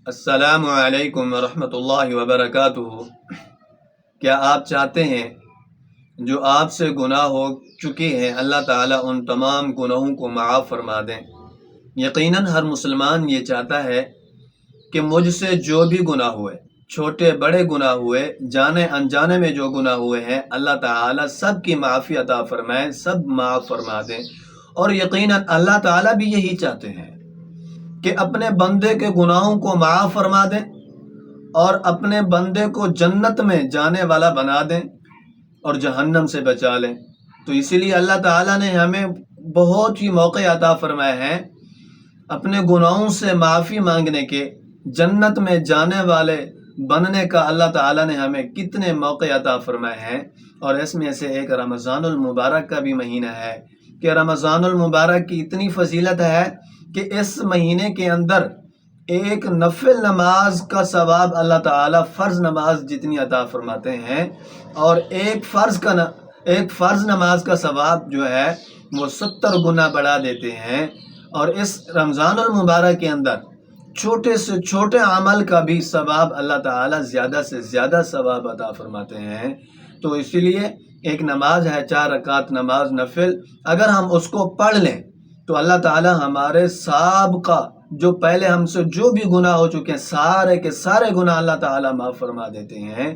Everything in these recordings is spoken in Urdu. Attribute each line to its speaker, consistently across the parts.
Speaker 1: السلام علیکم ورحمۃ اللہ وبرکاتہ۔ کیا آپ چاہتے ہیں جو آپ سے گناہ ہو چکے ہیں اللہ تعالیٰ ان تمام گناہوں کو معاف فرما دیں؟ یقیناً ہر مسلمان یہ چاہتا ہے کہ مجھ سے جو بھی گناہ ہوئے، چھوٹے بڑے گناہ ہوئے، جانے انجانے میں جو گناہ ہوئے ہیں، اللہ تعالیٰ سب کی معافی عطا فرمائیں، سب معاف فرما دیں۔ اور یقیناً اللہ تعالیٰ بھی یہی چاہتے ہیں کہ اپنے بندے کے گناہوں کو معاف فرما دیں اور اپنے بندے کو جنت میں جانے والا بنا دیں اور جہنم سے بچا لیں۔ تو اسی لیے اللہ تعالیٰ نے ہمیں بہت ہی موقع عطا فرمائے ہیں اپنے گناہوں سے معافی مانگنے کے، جنت میں جانے والے بننے کا۔ اللہ تعالیٰ نے ہمیں کتنے موقع عطا فرمائے ہیں، اور اس میں سے ایک رمضان المبارک کا بھی مہینہ ہے کہ رمضان المبارک کی اتنی فضیلت ہے کہ اس مہینے کے اندر ایک نفل نماز کا ثواب اللہ تعالیٰ فرض نماز جتنی عطا فرماتے ہیں، اور ایک فرض نماز کا ثواب جو ہے وہ 70 گنا بڑھا دیتے ہیں۔ اور اس رمضان المبارک کے اندر چھوٹے سے چھوٹے عمل کا بھی ثواب اللہ تعالیٰ زیادہ سے زیادہ ثواب عطا فرماتے ہیں۔ تو اسی لیے ایک نماز ہے 4 رکعت نماز نفل، اگر ہم اس کو پڑھ لیں تو اللہ تعالیٰ ہمارے سابقہ جو پہلے ہم سے جو بھی گناہ ہو چکے ہیں، سارے کے سارے گناہ اللہ تعالیٰ معاف فرما دیتے ہیں۔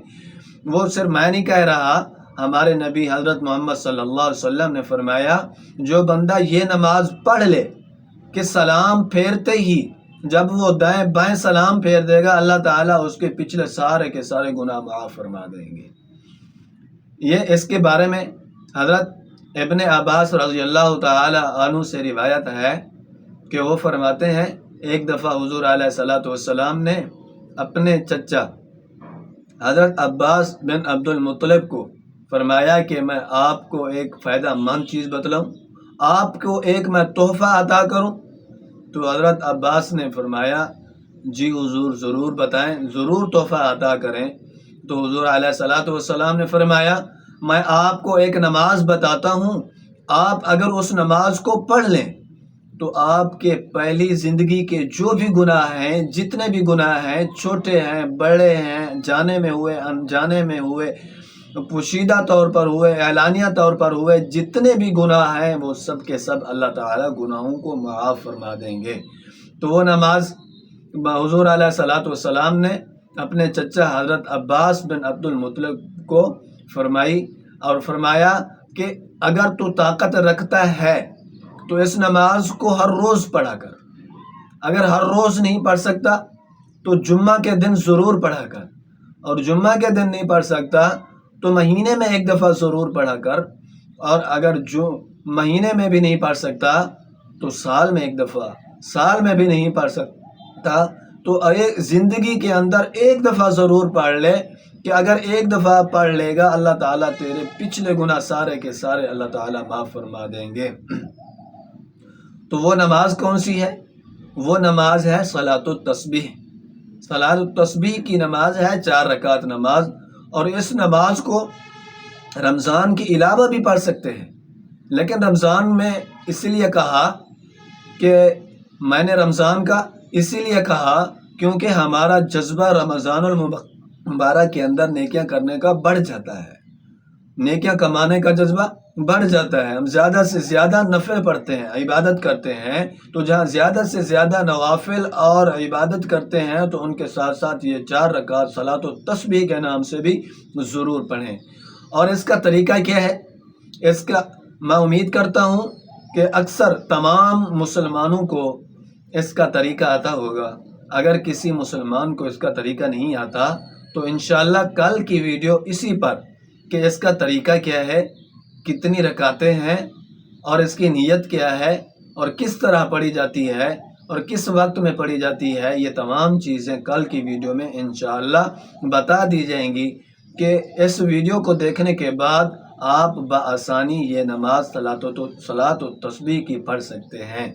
Speaker 1: وہ صرف میں نہیں کہہ رہا، ہمارے نبی حضرت محمد صلی اللہ علیہ وسلم نے فرمایا، جو بندہ یہ نماز پڑھ لے کہ سلام پھیرتے ہی جب وہ دائیں بائیں سلام پھیر دے گا، اللہ تعالیٰ اس کے پچھلے سارے کے سارے گناہ معاف فرما دیں گے۔ یہ اس کے بارے میں حضرت ابن عباس رضی اللہ تعالی عنہ سے روایت ہے کہ وہ فرماتے ہیں، ایک دفعہ حضور علیہ الصلوۃ والسلام نے اپنے چچا حضرت عباس بن عبد المطلب کو فرمایا کہ میں آپ کو ایک فائدہ مند چیز بتلاؤں، آپ کو ایک میں تحفہ عطا کروں؟ تو حضرت عباس نے فرمایا، جی حضور ضرور بتائیں، ضرور تحفہ عطا کریں۔ تو حضور علیہ الصلوۃ والسلام نے فرمایا، میں آپ کو ایک نماز بتاتا ہوں، آپ اگر اس نماز کو پڑھ لیں تو آپ کے پہلی زندگی کے جو بھی گناہ ہیں، جتنے بھی گناہ ہیں، چھوٹے ہیں بڑے ہیں، جانے میں ہوئے انجانے میں ہوئے، پوشیدہ طور پر ہوئے اعلانیہ طور پر ہوئے، جتنے بھی گناہ ہیں وہ سب کے سب اللہ تعالیٰ گناہوں کو معاف فرما دیں گے۔ تو وہ نماز حضور علیہ الصلوۃ والسلام نے اپنے چچا حضرت عباس بن عبد المطلب کو فرمائی، اور فرمایا کہ اگر تو طاقت رکھتا ہے تو اس نماز کو ہر روز پڑھا کر، اگر ہر روز نہیں پڑھ سکتا تو جمعہ کے دن ضرور پڑھا کر، اور جمعہ کے دن نہیں پڑھ سکتا تو مہینے میں ایک دفعہ ضرور پڑھا کر، اور اگر جو مہینے میں بھی نہیں پڑھ سکتا تو سال میں ایک دفعہ، سال میں بھی نہیں پڑھ سکتا تو ایک زندگی کے اندر ایک دفعہ ضرور پڑھ لے، کہ اگر ایک دفعہ پڑھ لے گا اللہ تعالیٰ تیرے پچھلے گناہ سارے کے سارے اللہ تعالیٰ معاف فرما دیں گے۔ تو وہ نماز کون سی ہے؟ وہ نماز ہے صلاۃ التسبیح۔ صلاۃ التسبیح کی نماز ہے 4 رکعت نماز، اور اس نماز کو رمضان کے علاوہ بھی پڑھ سکتے ہیں، لیکن رمضان میں اسی لیے کہا کہ میں نے رمضان کا اسی لیے کہا کیونکہ ہمارا جذبہ رمضان المبارک کے اندر نیکیاں کرنے کا بڑھ جاتا ہے، نیکیاں کمانے کا جذبہ بڑھ جاتا ہے، ہم زیادہ سے زیادہ نفل پڑھتے ہیں، عبادت کرتے ہیں، تو جہاں زیادہ سے زیادہ نوافل اور عبادت کرتے ہیں تو ان کے ساتھ ساتھ یہ 4 رکعت صلاۃ التسبیح کے نام سے بھی ضرور پڑھیں۔ اور اس کا طریقہ کیا ہے؟ اس کا میں امید کرتا ہوں کہ اکثر تمام مسلمانوں کو اس کا طریقہ آتا ہوگا۔ اگر کسی مسلمان کو اس کا طریقہ نہیں آتا تو انشاءاللہ کل کی ویڈیو اسی پر کہ اس کا طریقہ کیا ہے، کتنی رکعتیں ہیں، اور اس کی نیت کیا ہے، اور کس طرح پڑھی جاتی ہے، اور کس وقت میں پڑھی جاتی ہے، یہ تمام چیزیں کل کی ویڈیو میں انشاءاللہ بتا دی جائیں گی، کہ اس ویڈیو کو دیکھنے کے بعد آپ بآسانی یہ نماز صلاۃ التسبیح کی پڑھ سکتے ہیں۔